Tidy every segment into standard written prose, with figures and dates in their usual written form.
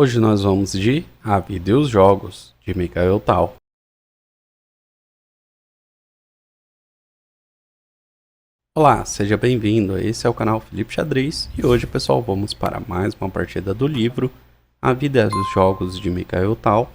Hoje nós vamos de A Vida e os Jogos, de Mikhail Tal. Olá, seja bem-vindo, esse é o canal Felipe Xadrez e hoje, pessoal, vamos para mais uma partida do livro A Vida e os Jogos, de Mikhail Tal.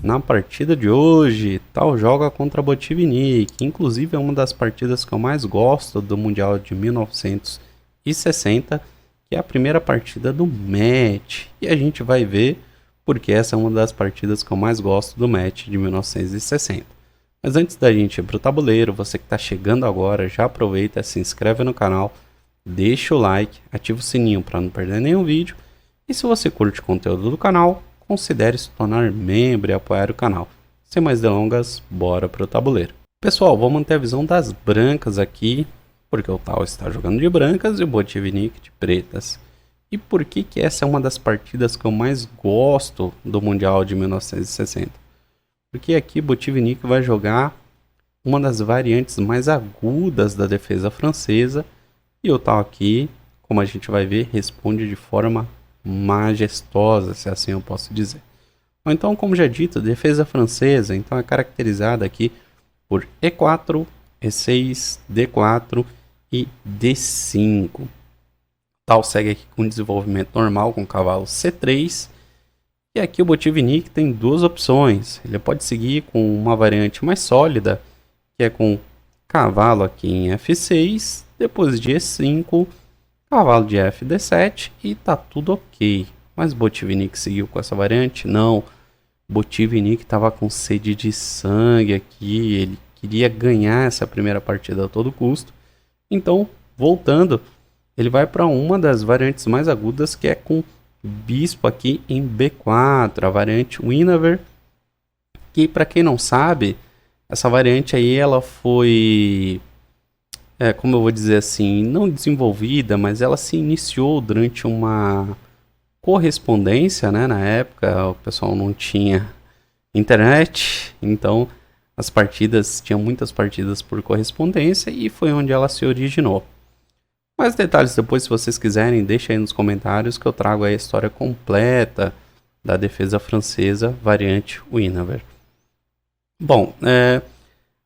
Na partida de hoje, Tal joga contra Botvinnik, que inclusive é uma das partidas que eu mais gosto do Mundial de 1960, que é a primeira partida do match, e a gente vai ver porque essa é uma das partidas que eu mais gosto do match de 1960. Mas antes da gente ir para o tabuleiro, você que está chegando agora, já aproveita, se inscreve no canal, deixa o like, ativa o sininho para não perder nenhum vídeo, e se você curte o conteúdo do canal, considere se tornar membro e apoiar o canal. Sem mais delongas, bora para o tabuleiro. Pessoal, vou manter a visão das brancas aqui, porque o Tal está jogando de brancas e o Botvinnik de pretas. E por que essa é uma das partidas que eu mais gosto do Mundial de 1960? Porque aqui Botvinnik vai jogar uma das variantes mais agudas da defesa francesa, e o Tal aqui, como a gente vai ver, responde de forma majestosa, se assim eu posso dizer. Ou então, como já dito, a defesa francesa então é caracterizada aqui por E4, E6, D4 e D5. Tal segue aqui com desenvolvimento normal com o cavalo C3. E aqui o Botvinnik tem duas opções. Ele pode seguir com uma variante mais sólida, que é com cavalo aqui em F6, depois de E5, cavalo de FD7 e tá tudo ok. Mas Botvinnik seguiu com essa variante? Não. Botvinnik estava com sede de sangue aqui, ele queria ganhar essa primeira partida a todo custo. Então, voltando, ele vai para uma das variantes mais agudas, que é com bispo aqui em B4, a variante Winawer, que para quem não sabe, essa variante aí ela foi, como eu vou dizer assim, não desenvolvida, mas ela se iniciou durante uma correspondência, né? Na época o pessoal não tinha internet, então tinham muitas partidas por correspondência e foi onde ela se originou. Mais detalhes depois, se vocês quiserem, deixa aí nos comentários que eu trago aí a história completa da defesa francesa variante Winawer. Bom,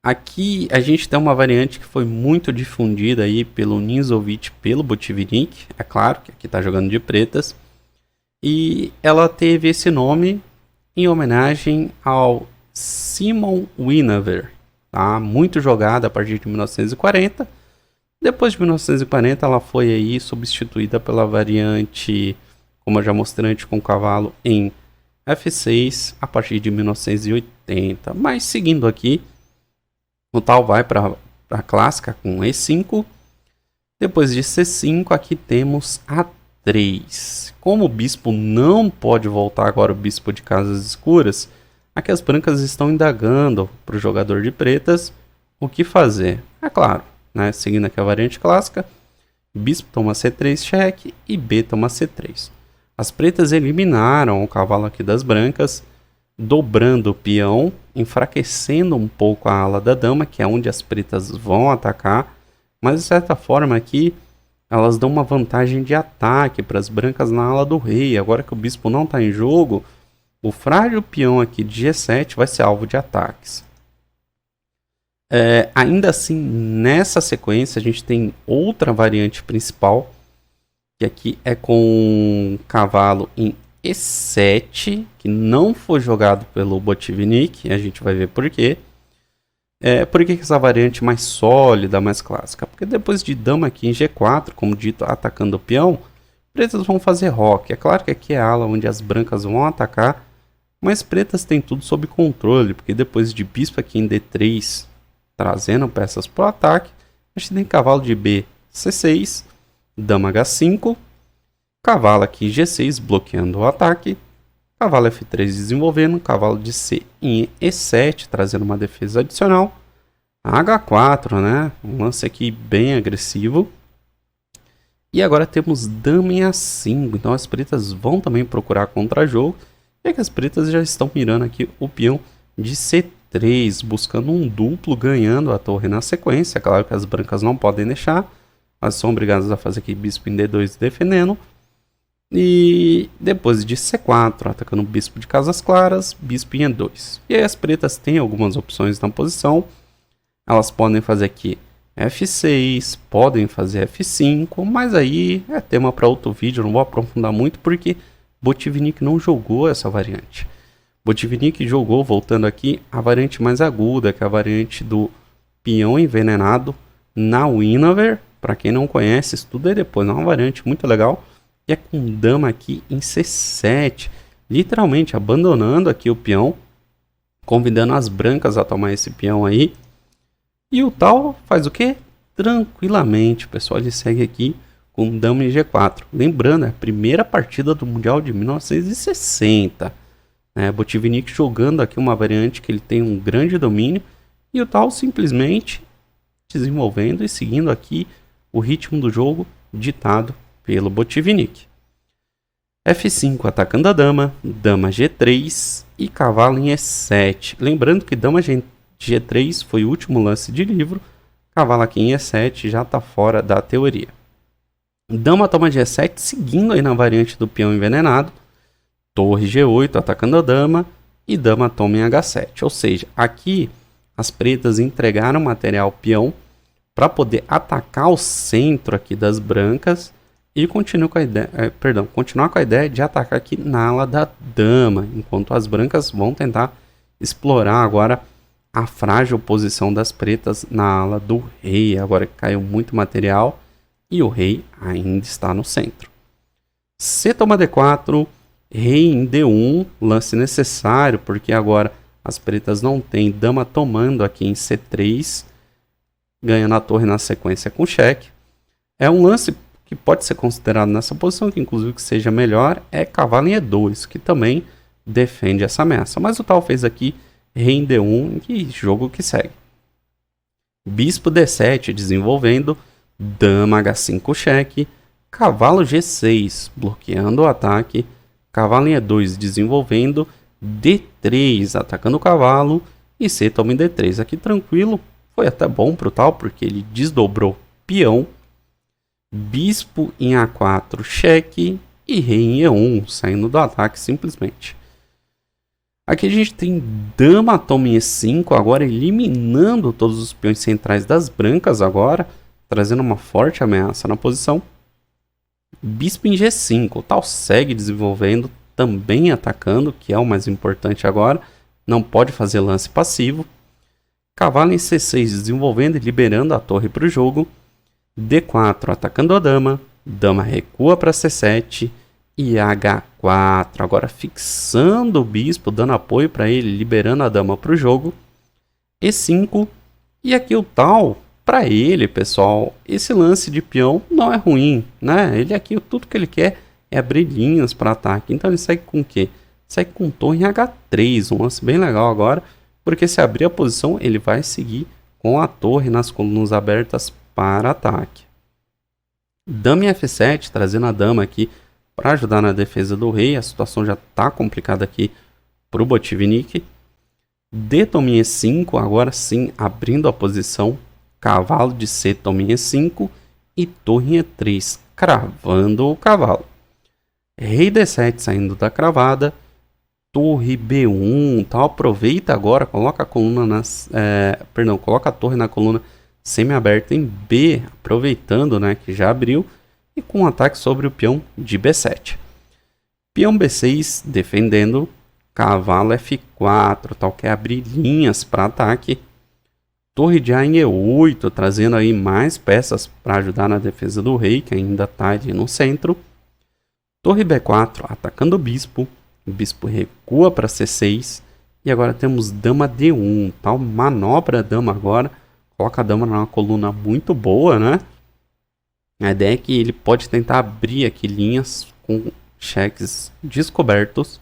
aqui a gente tem uma variante que foi muito difundida aí pelo Ninzowitsch, pelo Botvinnik, é claro que aqui está jogando de pretas, e ela teve esse nome em homenagem ao Simon Winawer, tá? Muito jogada a partir de 1940. Depois de 1940 ela foi aí substituída pela variante, como eu já mostrei antes, com o cavalo em F6 a partir de 1980. Mas seguindo aqui, o Tal vai para a clássica com E5. Depois de C5 aqui temos A3. Como o bispo não pode voltar agora, o bispo de casas escuras, aqui as brancas estão indagando para o jogador de pretas o que fazer. É claro, né, seguindo aqui a variante clássica, bispo toma C3 cheque e B toma C3. As pretas eliminaram o cavalo aqui das brancas, dobrando o peão, enfraquecendo um pouco a ala da dama, que é onde as pretas vão atacar, mas de certa forma aqui elas dão uma vantagem de ataque para as brancas na ala do rei. Agora que o bispo não está em jogo, o frágil peão aqui de G7 vai ser alvo de ataques. Ainda assim, nessa sequência, a gente tem outra variante principal, que aqui é com cavalo em E7, que não foi jogado pelo Botvinnik, e a gente vai ver por quê. Por que essa variante mais sólida, mais clássica? Porque depois de dama aqui em G4, como dito, atacando o peão, pretas vão fazer roque. É claro que aqui é a ala onde as brancas vão atacar, mas pretas têm tudo sob controle, porque depois de bispo aqui em D3, trazendo peças para o ataque, a gente tem cavalo de B, C6, dama H5, cavalo aqui G6 bloqueando o ataque, cavalo F3 desenvolvendo, cavalo de C em E7 trazendo uma defesa adicional, H4, né? Um lance aqui bem agressivo. E agora temos dama em A5, então as pretas vão também procurar contra-jogo, e que as pretas já estão mirando aqui o peão de C3, buscando um duplo, ganhando a torre na sequência. Claro que as brancas não podem deixar, mas são obrigadas a fazer aqui bispo em D2 defendendo. E depois de C4, atacando o bispo de casas claras, bispo em E2. E aí as pretas têm algumas opções na posição. Elas podem fazer aqui F6, podem fazer F5, mas aí é tema para outro vídeo, não vou aprofundar muito porque Botvinnik não jogou essa variante. Botvinnik jogou, voltando aqui, a variante mais aguda, que é a variante do peão envenenado na Winawer. Para quem não conhece, estuda aí depois, é uma variante muito legal. E é com dama aqui em C7, literalmente abandonando aqui o peão, convidando as brancas a tomar esse peão aí. E o tal faz o que? Tranquilamente, pessoal, ele segue aqui com dama em G4. Lembrando, é a primeira partida do Mundial de 1960. Botvinnik jogando aqui uma variante que ele tem um grande domínio. E o tal simplesmente desenvolvendo e seguindo aqui o ritmo do jogo ditado pelo Botvinnik. F5 atacando a dama, dama G3 e cavalo em E7. Lembrando que dama G3 foi o último lance de livro, cavalo aqui em E7 já está fora da teoria. Dama toma G7 seguindo aí na variante do peão envenenado, torre G8 atacando a dama e dama toma em H7. Ou seja, aqui as pretas entregaram material peão para poder atacar o centro aqui das brancas e continuar com a ideia de atacar aqui na ala da dama, enquanto as brancas vão tentar explorar agora a frágil posição das pretas na ala do rei. Agora que caiu muito material e o rei ainda está no centro. C toma D4, rei em D1, lance necessário porque agora as pretas não têm dama tomando aqui em C3, ganhando a torre na sequência com cheque. É um lance que pode ser considerado nessa posição, que inclusive que seja melhor, é cavalo em E2, que também defende essa ameaça. Mas o tal fez aqui rei em D1, e jogo que segue. Bispo D7 desenvolvendo, dama H5 cheque, cavalo G6 bloqueando o ataque, cavalo em E2 desenvolvendo, D3 atacando o cavalo e C toma em D3. Aqui tranquilo, foi até bom pro tal, porque ele desdobrou peão, bispo em A4 cheque e rei em E1 saindo do ataque simplesmente. Aqui a gente tem dama toma em E5 agora eliminando todos os peões centrais das brancas agora, trazendo uma forte ameaça na posição. Bispo em G5, o tal segue desenvolvendo, também atacando, que é o mais importante agora, não pode fazer lance passivo. Cavalo em C6 desenvolvendo e liberando a torre para o jogo. D4 atacando a dama, dama recua para C7 e H4, agora fixando o bispo, dando apoio para ele, liberando a dama para o jogo. E5, e aqui o tal, para ele, pessoal, esse lance de peão não é ruim, né? Ele aqui, tudo que ele quer é abrir linhas para ataque, então ele segue com o quê? Segue com torre em H3, um lance bem legal agora, porque se abrir a posição, ele vai seguir com a torre nas colunas abertas para ataque. Dama em F7, trazendo a dama aqui para ajudar na defesa do rei. A situação já está complicada aqui para o Botvinnik. D toma em E5, agora sim abrindo a posição. Cavalo de C toma em E5 e torre em E3, cravando o cavalo. Rei D7 saindo da cravada. Torre B1, tal, aproveita agora, coloca a coluna coloca a torre na coluna semi-aberta em B, aproveitando, né, que já abriu, e com um ataque sobre o peão de B7. Peão B6 defendendo, cavalo F4, tal, quer abrir linhas para ataque. Torre de A em E8, trazendo aí mais peças para ajudar na defesa do rei, que ainda está ali no centro. Torre B4, atacando o bispo. O bispo recua para C6. E agora temos dama D1. Tal, manobra a dama agora. Coloca a dama numa coluna muito boa, né? A ideia é que ele pode tentar abrir aqui linhas com cheques descobertos.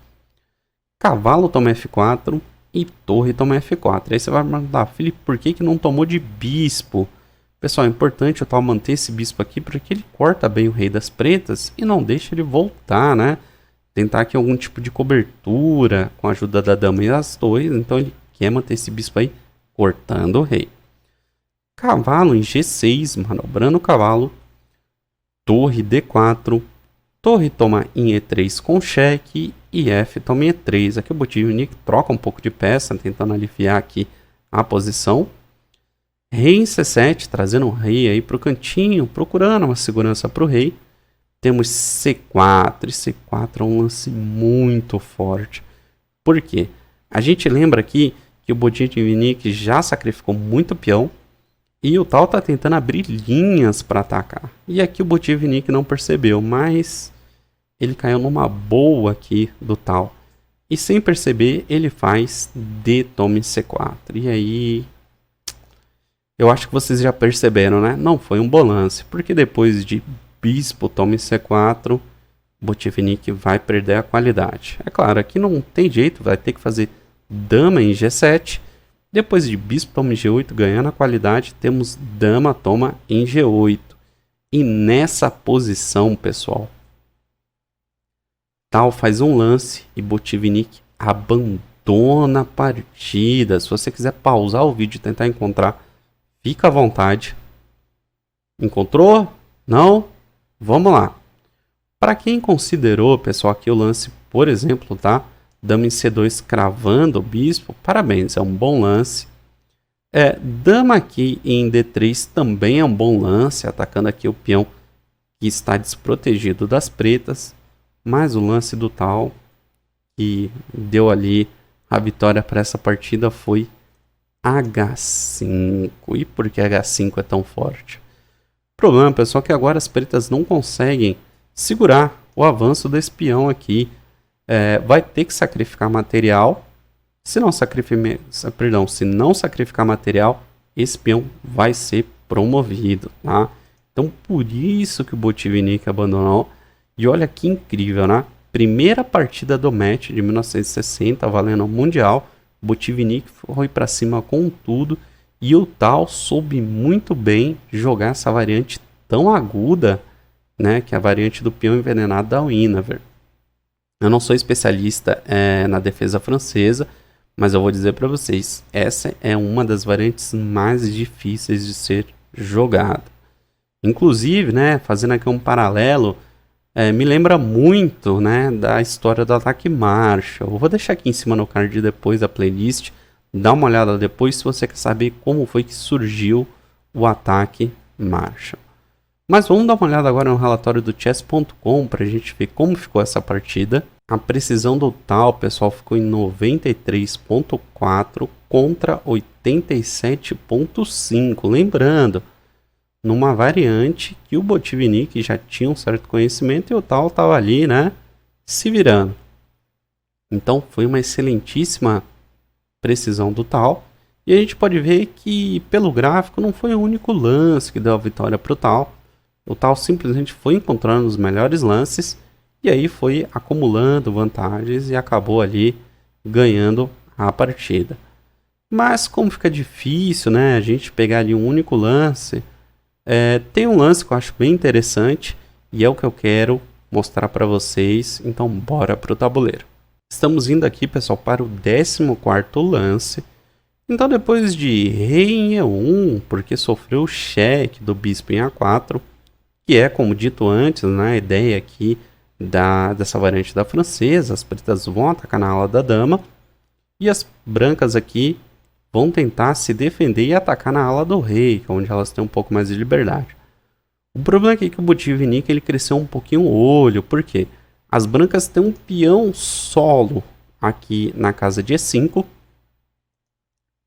Cavalo toma F4 e torre toma F4. Aí você vai perguntar, Felipe, por que não tomou de bispo? Pessoal, é importante o tal manter esse bispo aqui porque ele corta bem o rei das pretas e não deixa ele voltar, né? Tentar aqui algum tipo de cobertura com a ajuda da dama e as torres. Então ele quer manter esse bispo aí cortando o rei. Cavalo em G6, manobrando o cavalo. Torre D4. Torre toma em E3 com cheque e F toma em E3. Aqui o Botvinnik troca um pouco de peça, tentando aliviar aqui a posição. Rei em C7, trazendo o rei aí para o cantinho, procurando uma segurança para o rei. Temos C4, e C4 é um lance muito forte. Por quê? A gente lembra aqui que o Botvinnik já sacrificou muito peão e o Tal está tentando abrir linhas para atacar. E aqui o Botvinnik não percebeu, mas ele caiu numa boa aqui do Tal. E sem perceber, ele faz D toma em C4. E aí, eu acho que vocês já perceberam, né? Não foi um bom lance, porque depois de bispo toma em C4, Botvinnik vai perder a qualidade. É claro, aqui não tem jeito, vai ter que fazer dama em G7. Depois de bispo toma em G8, ganhando a qualidade, temos dama toma em G8. E nessa posição, pessoal, Tal faz um lance e Botvinnik abandona a partida. Se você quiser pausar o vídeo e tentar encontrar, fica à vontade. Encontrou? Não? Vamos lá. Para quem considerou, pessoal, aqui o lance, por exemplo, tá? Dama em C2 cravando o bispo, parabéns, é um bom lance. Dama aqui em D3 também é um bom lance, atacando aqui o peão que está desprotegido das pretas. Mas o lance do Tal que deu ali a vitória para essa partida foi H5. E por que H5 é tão forte? O problema, pessoal, é que agora as pretas não conseguem segurar o avanço desse peão aqui. Vai ter que sacrificar material. Se não sacrificar material, esse peão vai ser promovido, tá? Então por isso que o Botvinnik abandonou. E olha que incrível, né? Primeira partida do match de 1960, valendo o Mundial. Botvinnik foi para cima com tudo. E o Tal soube muito bem jogar essa variante tão aguda, né? Que é a variante do peão envenenado da Winawer. Eu não sou especialista na defesa francesa, mas eu vou dizer para vocês, essa é uma das variantes mais difíceis de ser jogada. Inclusive, né, fazendo aqui um paralelo, me lembra muito, né, da história do ataque Marshall. Eu vou deixar aqui em cima no card depois da playlist. Dá uma olhada depois se você quer saber como foi que surgiu o ataque Marshall. Mas vamos dar uma olhada agora no relatório do chess.com para a gente ver como ficou essa partida. A precisão do Tal, pessoal, ficou em 93.4 contra 87.5. Lembrando, numa variante que o Botvinnik já tinha um certo conhecimento e o Tal estava ali, né, se virando. Então foi uma excelentíssima precisão do Tal. E a gente pode ver que pelo gráfico não foi o único lance que deu a vitória para o Tal. O Tal simplesmente foi encontrando os melhores lances e aí foi acumulando vantagens e acabou ali ganhando a partida. Mas como fica difícil, né, a gente pegar ali um único lance, tem um lance que eu acho bem interessante e é o que eu quero mostrar para vocês. Então bora para o tabuleiro. Estamos indo aqui, pessoal, para o 14º lance. Então depois de rei em E1, porque sofreu o cheque do bispo em A4, que é, como dito antes, né, a ideia aqui dessa variante da francesa, as pretas vão atacar na ala da dama e as brancas aqui vão tentar se defender e atacar na ala do rei, onde elas têm um pouco mais de liberdade. O problema aqui é que o Botvinnik ele cresceu um pouquinho o olho, porque as brancas têm um peão solo aqui na casa de E5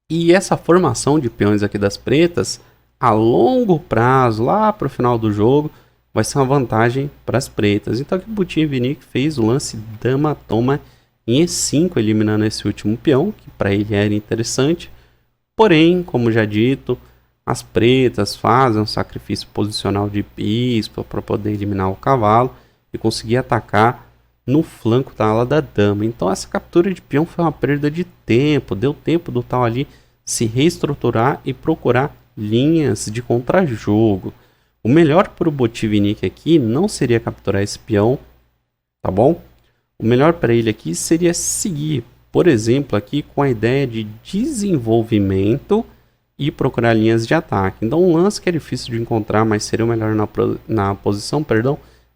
e essa formação de peões aqui das pretas a longo prazo, lá para o final do jogo, vai ser uma vantagem para as pretas. Então aqui o Botvinnik fez o lance dama toma em E5, eliminando esse último peão, que para ele era interessante. Porém, como já dito, as pretas fazem um sacrifício posicional de bispo para poder eliminar o cavalo e conseguir atacar no flanco da ala da dama. Então essa captura de peão foi uma perda de tempo, deu tempo do Tal ali se reestruturar e procurar linhas de contra-jogo. O melhor para o Botvinnik aqui não seria capturar esse peão, tá bom? O melhor para ele aqui seria seguir, por exemplo, aqui com a ideia de desenvolvimento e procurar linhas de ataque. Então um lance que é difícil de encontrar, mas seria o melhor na posição,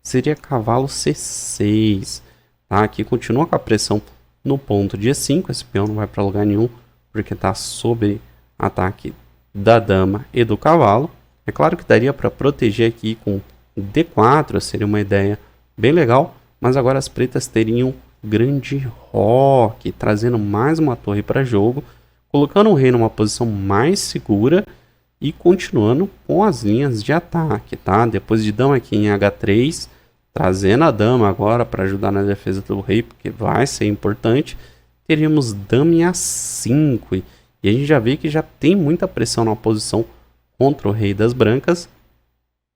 seria cavalo C6. Tá? Aqui continua com a pressão no ponto de E5. Esse peão não vai para lugar nenhum, porque está sob ataque da dama e do cavalo. É claro que daria para proteger aqui com D4, seria uma ideia bem legal, mas agora as pretas teriam grande roque, trazendo mais uma torre para jogo, colocando o rei numa posição mais segura e continuando com as linhas de ataque, tá? Depois de dama aqui em H3, trazendo a dama agora para ajudar na defesa do rei, porque vai ser importante, teríamos dama em A5, e a gente já vê que já tem muita pressão na posição contra o rei das brancas.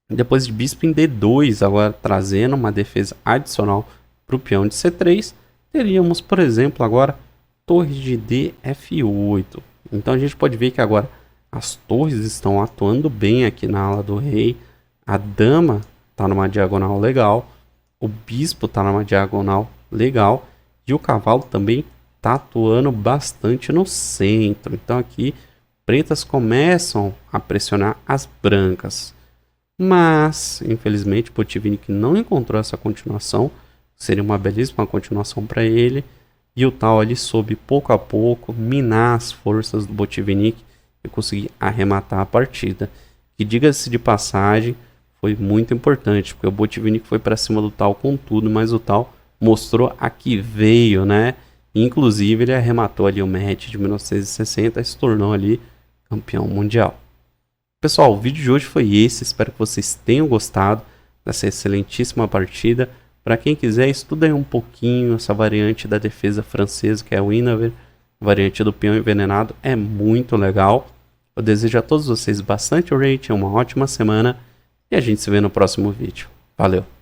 Depois de bispo em D2, agora trazendo uma defesa adicional para o peão de C3, teríamos, por exemplo, agora torre de DF8. Então a gente pode ver que agora as torres estão atuando bem aqui na ala do rei, a dama está numa diagonal legal, o bispo está numa diagonal legal e o cavalo também está atuando bastante no centro. Então aqui pretas começam a pressionar as brancas. Mas, infelizmente, Botvinnik não encontrou essa continuação. Seria uma belíssima continuação para ele. E o Tal ali soube pouco a pouco minar as forças do Botvinnik e conseguir arrematar a partida. Que, diga-se de passagem, foi muito importante, porque o Botvinnik foi para cima do Tal com tudo, mas o Tal mostrou a que veio, né? Inclusive, ele arrematou ali o match de 1960 e se tornou ali campeão mundial. Pessoal, o vídeo de hoje foi esse, espero que vocês tenham gostado dessa excelentíssima partida. Para quem quiser, estuda aí um pouquinho essa variante da defesa francesa, que é o Inaver, variante do peão envenenado, é muito legal. Eu desejo a todos vocês bastante rating, uma ótima semana e a gente se vê no próximo vídeo. Valeu!